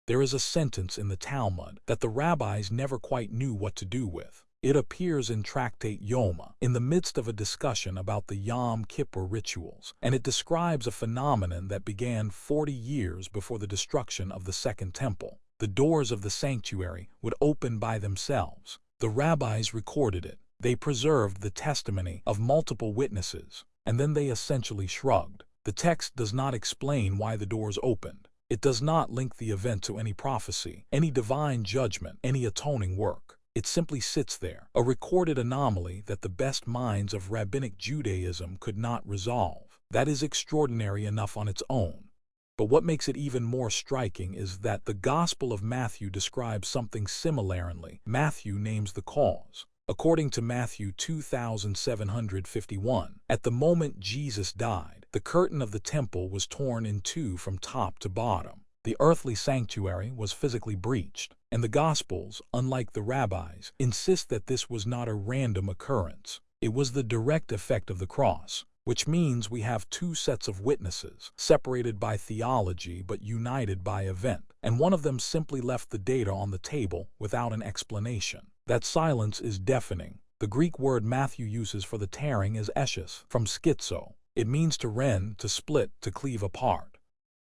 There is a sentence in the Talmud that the rabbis never quite knew what to do with. It appears in Tractate Yoma, in the midst of a discussion about the Yom Kippur rituals, and it describes a phenomenon that began 40 years before the destruction of the Second Temple. The doors of the sanctuary would open by themselves. The rabbis recorded it. They preserved the testimony of multiple witnesses, and then they essentially shrugged. The text does not explain why the doors opened. It does not link the event to any prophecy, any divine judgment, any atoning work. It simply sits there, a recorded anomaly that the best minds of rabbinic Judaism could not resolve. That is extraordinary enough on its own. But what makes it even more striking is that the Gospel of Matthew describes something similarly. Matthew names the cause. According to Matthew 2751, at the moment Jesus died, the curtain of the temple was torn in two from top to bottom. The earthly sanctuary was physically breached, and the Gospels, unlike the rabbis, insist that this was not a random occurrence. It was the direct effect of the cross, which means we have two sets of witnesses, separated by theology but united by event, and one of them simply left the data on the table without an explanation. That silence is deafening. The Greek word Matthew uses for the tearing is eschis, from schizo. It means to rend, to split, to cleave apart.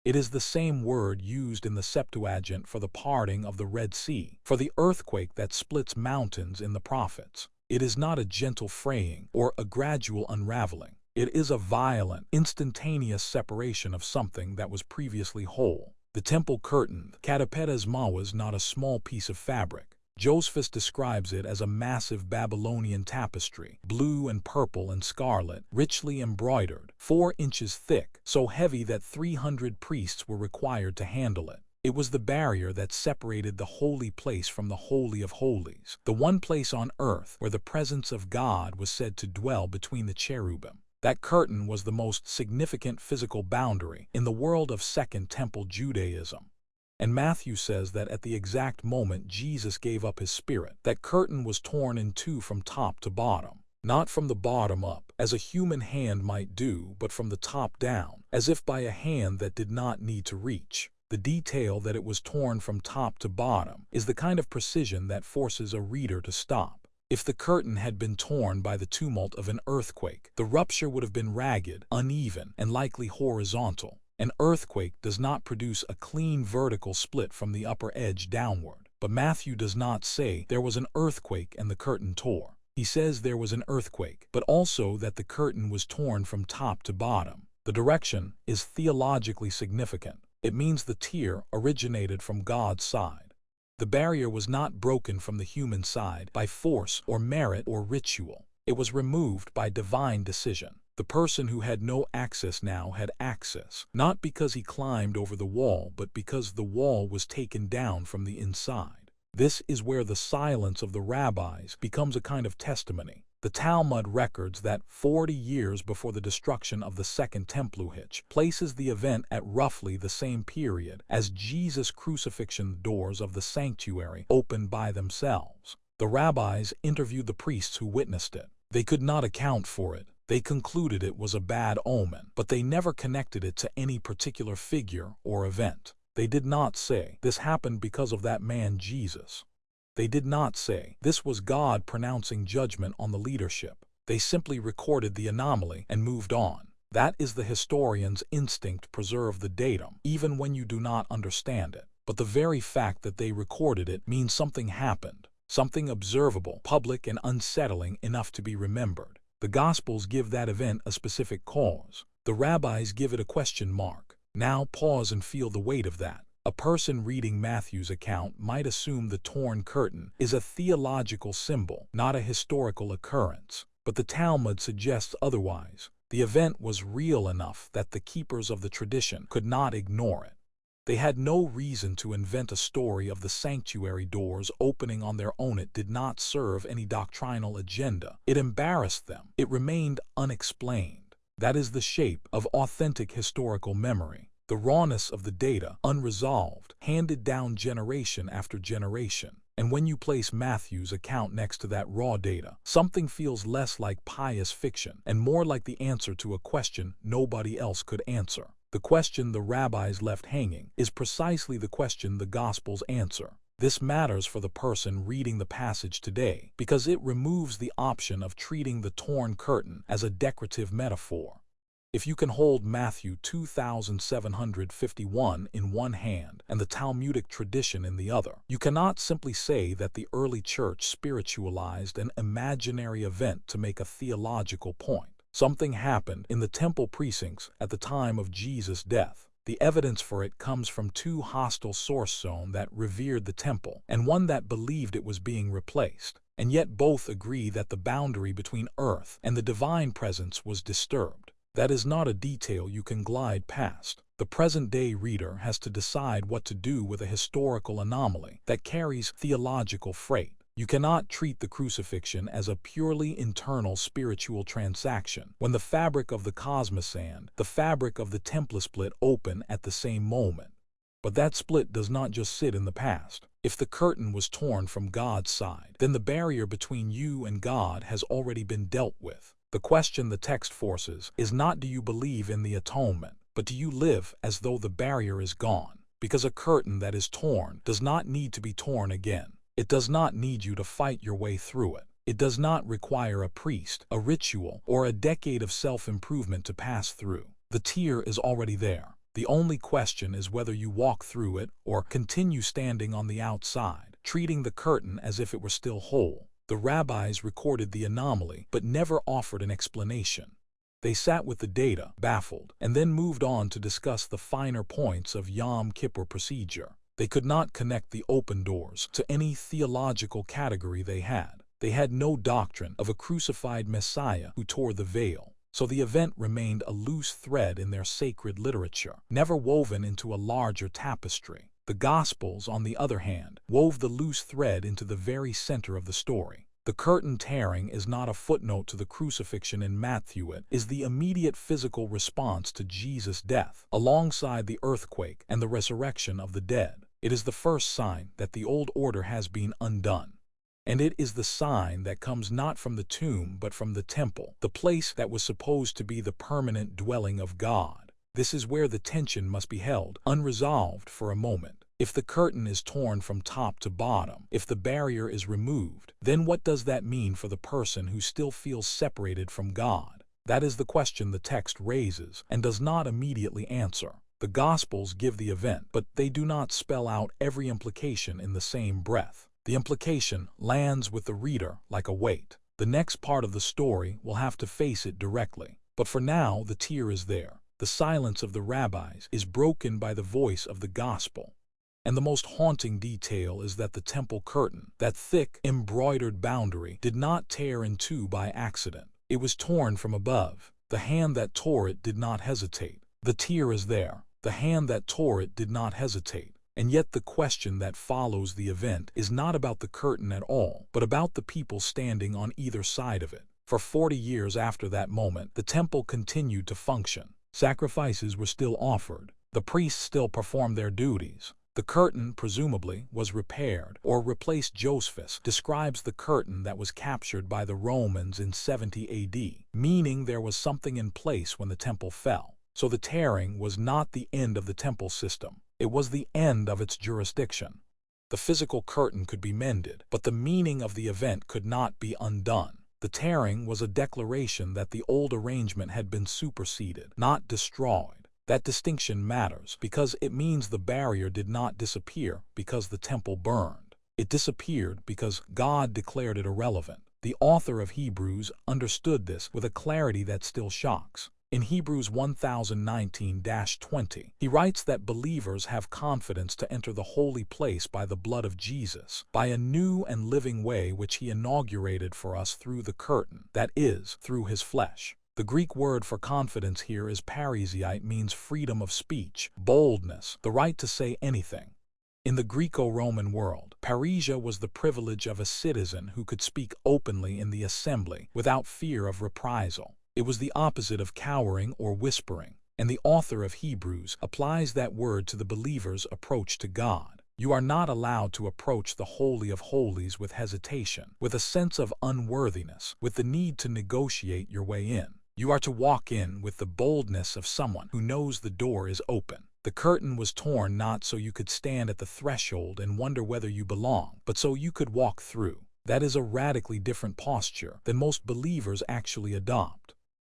It is the same word used in the Septuagint for the parting of the Red Sea, for the earthquake that splits mountains in the prophets. It is not a gentle fraying or a gradual unraveling. It is a violent, instantaneous separation of something that was previously whole. The temple curtain, katapedasma, was not a small piece of fabric. Josephus describes it as a massive Babylonian tapestry, blue and purple and scarlet, richly embroidered, 4 inches thick, so heavy that 300 priests were required to handle it. It was the barrier that separated the holy place from the Holy of Holies, the one place on earth where the presence of God was said to dwell between the cherubim. That curtain was the most significant physical boundary in the world of Second Temple Judaism. And Matthew says that at the exact moment Jesus gave up his spirit, that curtain was torn in two from top to bottom. Not from the bottom up, as a human hand might do, but from the top down, as if by a hand that did not need to reach. The detail that it was torn from top to bottom is the kind of precision that forces a reader to stop. If the curtain had been torn by the tumult of an earthquake, the rupture would have been ragged, uneven, and likely horizontal. An earthquake does not produce a clean vertical split from the upper edge downward. But Matthew does not say there was an earthquake and the curtain tore. He says there was an earthquake, but also that the curtain was torn from top to bottom. The direction is theologically significant. It means the tear originated from God's side. The barrier was not broken from the human side by force or merit or ritual. It was removed by divine decision. The person who had no access now had access, not because he climbed over the wall, but because the wall was taken down from the inside. This is where the silence of the rabbis becomes a kind of testimony. The Talmud records that 40 years before the destruction of the Second Temple, places the event at roughly the same period as Jesus' crucifixion. Doors of the sanctuary opened by themselves. The rabbis interviewed the priests who witnessed it. They could not account for it. They concluded it was a bad omen, but they never connected it to any particular figure or event. They did not say, this happened because of that man Jesus. They did not say, this was God pronouncing judgment on the leadership. They simply recorded the anomaly and moved on. That is the historian's instinct: preserve the datum, even when you do not understand it. But the very fact that they recorded it means something happened, something observable, public, and unsettling enough to be remembered. The Gospels give that event a specific cause. The rabbis give it a question mark. Now pause and feel the weight of that. A person reading Matthew's account might assume the torn curtain is a theological symbol, not a historical occurrence. But the Talmud suggests otherwise. The event was real enough that the keepers of the tradition could not ignore it. They had no reason to invent a story of the sanctuary doors opening on their own. It did not serve any doctrinal agenda. It embarrassed them. It remained unexplained. That is the shape of authentic historical memory. The rawness of the data, unresolved, handed down generation after generation. And when you place Matthew's account next to that raw data, something feels less like pious fiction and more like the answer to a question nobody else could answer. The question the rabbis left hanging is precisely the question the Gospels answer. This matters for the person reading the passage today because it removes the option of treating the torn curtain as a decorative metaphor. If you can hold Matthew 2751 in one hand and the Talmudic tradition in the other, you cannot simply say that the early church spiritualized an imaginary event to make a theological point. Something happened in the temple precincts at the time of Jesus' death. The evidence for it comes from two hostile source zones that revered the temple and one that believed it was being replaced, and yet both agree that the boundary between earth and the divine presence was disturbed. That is not a detail you can glide past. The present-day reader has to decide what to do with a historical anomaly that carries theological freight. You cannot treat the crucifixion as a purely internal spiritual transaction when the fabric of the cosmos and the fabric of the temple split open at the same moment. But that split does not just sit in the past. If the curtain was torn from God's side, then the barrier between you and God has already been dealt with. The question the text forces is not do you believe in the atonement, but do you live as though the barrier is gone? Because a curtain that is torn does not need to be torn again. It does not need you to fight your way through it. It does not require a priest, a ritual, or a decade of self-improvement to pass through. The tear is already there. The only question is whether you walk through it or continue standing on the outside, treating the curtain as if it were still whole. The rabbis recorded the anomaly but never offered an explanation. They sat with the data, baffled, and then moved on to discuss the finer points of Yom Kippur procedure. They could not connect the open doors to any theological category they had. They had no doctrine of a crucified Messiah who tore the veil, so the event remained a loose thread in their sacred literature, never woven into a larger tapestry. The Gospels, on the other hand, wove the loose thread into the very center of the story. The curtain tearing is not a footnote to the crucifixion in Matthew. It is the immediate physical response to Jesus' death, alongside the earthquake and the resurrection of the dead. It is the first sign that the old order has been undone. And it is the sign that comes not from the tomb but from the temple, the place that was supposed to be the permanent dwelling of God. This is where the tension must be held unresolved for a moment. If the curtain is torn from top to bottom, if the barrier is removed, then what does that mean for the person who still feels separated from God? That is the question the text raises and does not immediately answer. The Gospels give the event, but they do not spell out every implication in the same breath. The implication lands with the reader like a weight. The next part of the story will have to face it directly. But for now, the tear is there. The silence of the rabbis is broken by the voice of the Gospel. And the most haunting detail is that the temple curtain, that thick, embroidered boundary, did not tear in two by accident. It was torn from above. The hand that tore it did not hesitate. The tear is there. The hand that tore it did not hesitate. And yet the question that follows the event is not about the curtain at all, but about the people standing on either side of it. For 40 years after that moment, the temple continued to function. Sacrifices were still offered. The priests still performed their duties. The curtain, presumably, was repaired or replaced. Josephus describes the curtain that was captured by the Romans in 70 AD, meaning there was something in place when the temple fell. So the tearing was not the end of the temple system. It was the end of its jurisdiction. The physical curtain could be mended, but the meaning of the event could not be undone. The tearing was a declaration that the old arrangement had been superseded, not destroyed. That distinction matters because it means the barrier did not disappear because the temple burned. It disappeared because God declared it irrelevant. The author of Hebrews understood this with a clarity that still shocks. In Hebrews 1019-20, he writes that believers have confidence to enter the holy place by the blood of Jesus, by a new and living way which he inaugurated for us through the curtain, that is, through his flesh. The Greek word for confidence here is parrhesia. It means freedom of speech, boldness, the right to say anything. In the Greco-Roman world, parrhesia was the privilege of a citizen who could speak openly in the assembly without fear of reprisal. It was the opposite of cowering or whispering, and the author of Hebrews applies that word to the believer's approach to God. You are not allowed to approach the Holy of Holies with hesitation, with a sense of unworthiness, with the need to negotiate your way in. You are to walk in with the boldness of someone who knows the door is open. The curtain was torn not so you could stand at the threshold and wonder whether you belong, but so you could walk through. That is a radically different posture than most believers actually adopt.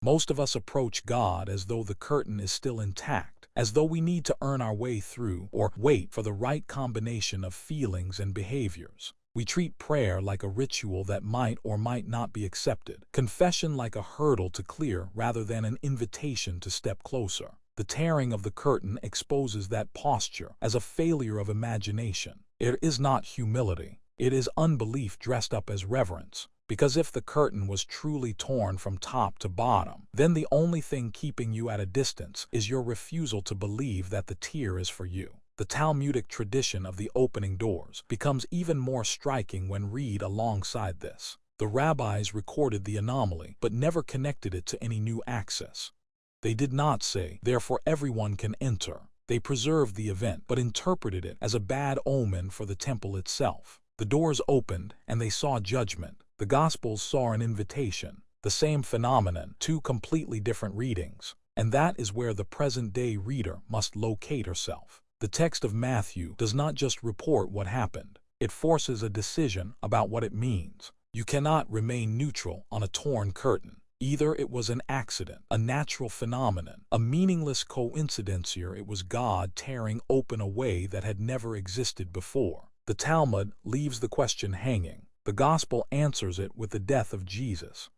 Most of us approach God as though the curtain is still intact, as though we need to earn our way through or wait for the right combination of feelings and behaviors. We treat prayer like a ritual that might or might not be accepted, confession like a hurdle to clear rather than an invitation to step closer. The tearing of the curtain exposes that posture as a failure of imagination. It is not humility. It is unbelief dressed up as reverence. Because if the curtain was truly torn from top to bottom, then the only thing keeping you at a distance is your refusal to believe that the tear is for you. The Talmudic tradition of the opening doors becomes even more striking when read alongside this. The rabbis recorded the anomaly, but never connected it to any new access. They did not say, therefore everyone can enter. They preserved the event, but interpreted it as a bad omen for the temple itself. The doors opened, and they saw judgment. The Gospels saw an invitation, the same phenomenon, two completely different readings. And that is where the present-day reader must locate herself. The text of Matthew does not just report what happened. It forces a decision about what it means. You cannot remain neutral on a torn curtain. Either it was an accident, a natural phenomenon, a meaningless coincidence, or it was God tearing open a way that had never existed before. The Talmud leaves the question hanging. The Gospel answers it with the death of Jesus.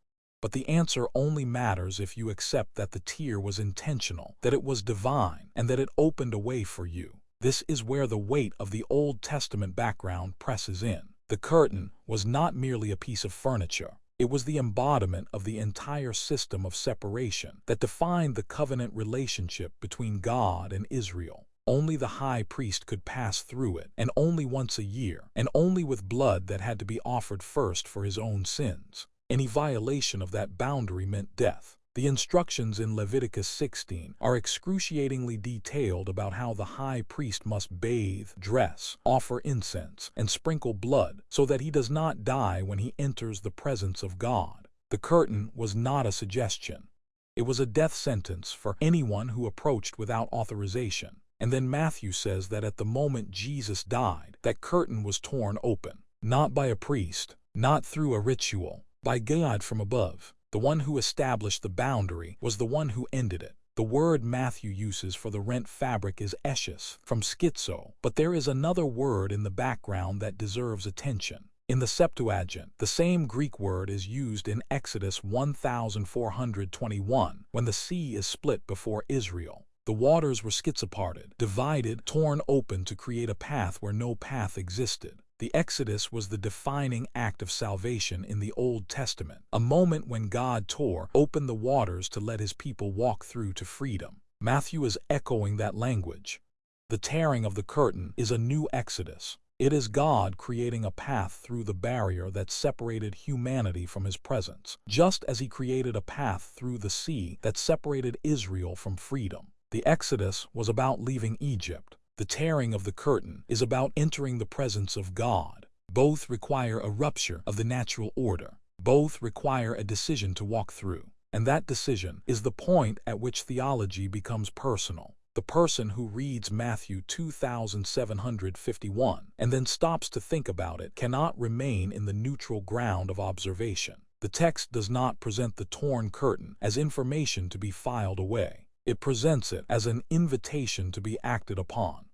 But the answer only matters if you accept that the tear was intentional, that it was divine, and that it opened a way for you. This is where the weight of the Old Testament background presses in. The curtain was not merely a piece of furniture. It was the embodiment of the entire system of separation that defined the covenant relationship between God and Israel. Only the high priest could pass through it, and only once a year, and only with blood that had to be offered first for his own sins. Any violation of that boundary meant death. The instructions in Leviticus 16 are excruciatingly detailed about how the high priest must bathe, dress, offer incense, and sprinkle blood so that he does not die when he enters the presence of God. The curtain was not a suggestion. It was a death sentence for anyone who approached without authorization. And then Matthew says that at the moment Jesus died, that curtain was torn open, not by a priest, not through a ritual, by God from above. The one who established the boundary was the one who ended it. The word Matthew uses for the rent fabric is esches, from schizo, but there is another word in the background that deserves attention. In the Septuagint, the same Greek word is used in Exodus 1421, when the sea is split before Israel. The waters were schizoparted, divided, torn open to create a path where no path existed. The Exodus was the defining act of salvation in the Old Testament, a moment when God tore open the waters to let his people walk through to freedom. Matthew is echoing that language. The tearing of the curtain is a new Exodus. It is God creating a path through the barrier that separated humanity from his presence, just as he created a path through the sea that separated Israel from freedom. The Exodus was about leaving Egypt. The tearing of the curtain is about entering the presence of God. Both require a rupture of the natural order. Both require a decision to walk through. And that decision is the point at which theology becomes personal. The person who reads Matthew 2751 and then stops to think about it cannot remain in the neutral ground of observation. The text does not present the torn curtain as information to be filed away. It presents it as an invitation to be acted upon.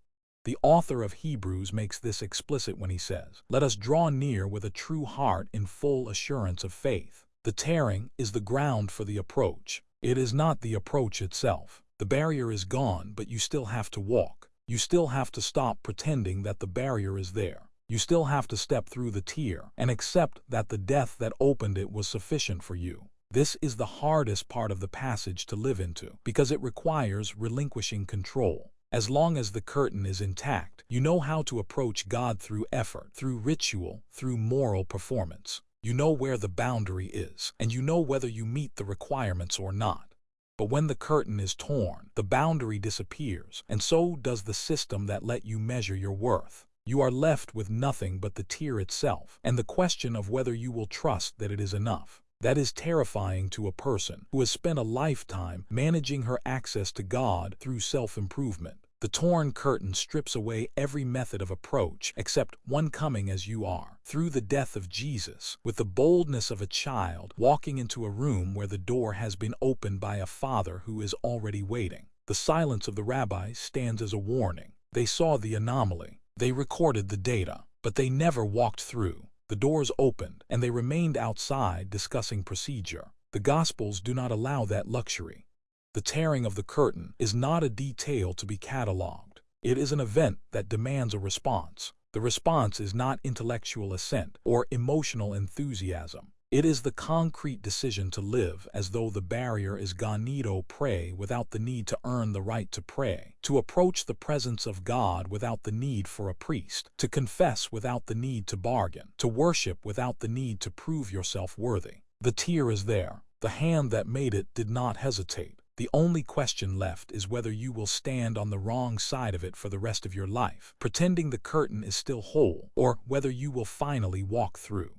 The author of Hebrews makes this explicit when he says, "Let us draw near with a true heart in full assurance of faith." The tearing is the ground for the approach. It is not the approach itself. The barrier is gone, but you still have to walk. You still have to stop pretending that the barrier is there. You still have to step through the tear and accept that the death that opened it was sufficient for you. This is the hardest part of the passage to live into, because it requires relinquishing control. As long as the curtain is intact, you know how to approach God through effort, through ritual, through moral performance. You know where the boundary is, and you know whether you meet the requirements or not. But when the curtain is torn, the boundary disappears, and so does the system that let you measure your worth. You are left with nothing but the tear itself, and the question of whether you will trust that it is enough. That is terrifying to a person who has spent a lifetime managing her access to God through self-improvement. The torn curtain strips away every method of approach except one: coming as you are, through the death of Jesus, with the boldness of a child walking into a room where the door has been opened by a Father who is already waiting. The silence of the rabbis stands as a warning. They saw the anomaly. They recorded the data, but they never walked through. The doors opened, and they remained outside discussing procedure. The Gospels do not allow that luxury. The tearing of the curtain is not a detail to be catalogued. It is an event that demands a response. The response is not intellectual assent or emotional enthusiasm. It is the concrete decision to live as though the barrier is gonito, pray without the need to earn the right to pray, to approach the presence of God without the need for a priest, to confess without the need to bargain, to worship without the need to prove yourself worthy. The tear is there. The hand that made it did not hesitate. The only question left is whether you will stand on the wrong side of it for the rest of your life, pretending the curtain is still whole, or whether you will finally walk through.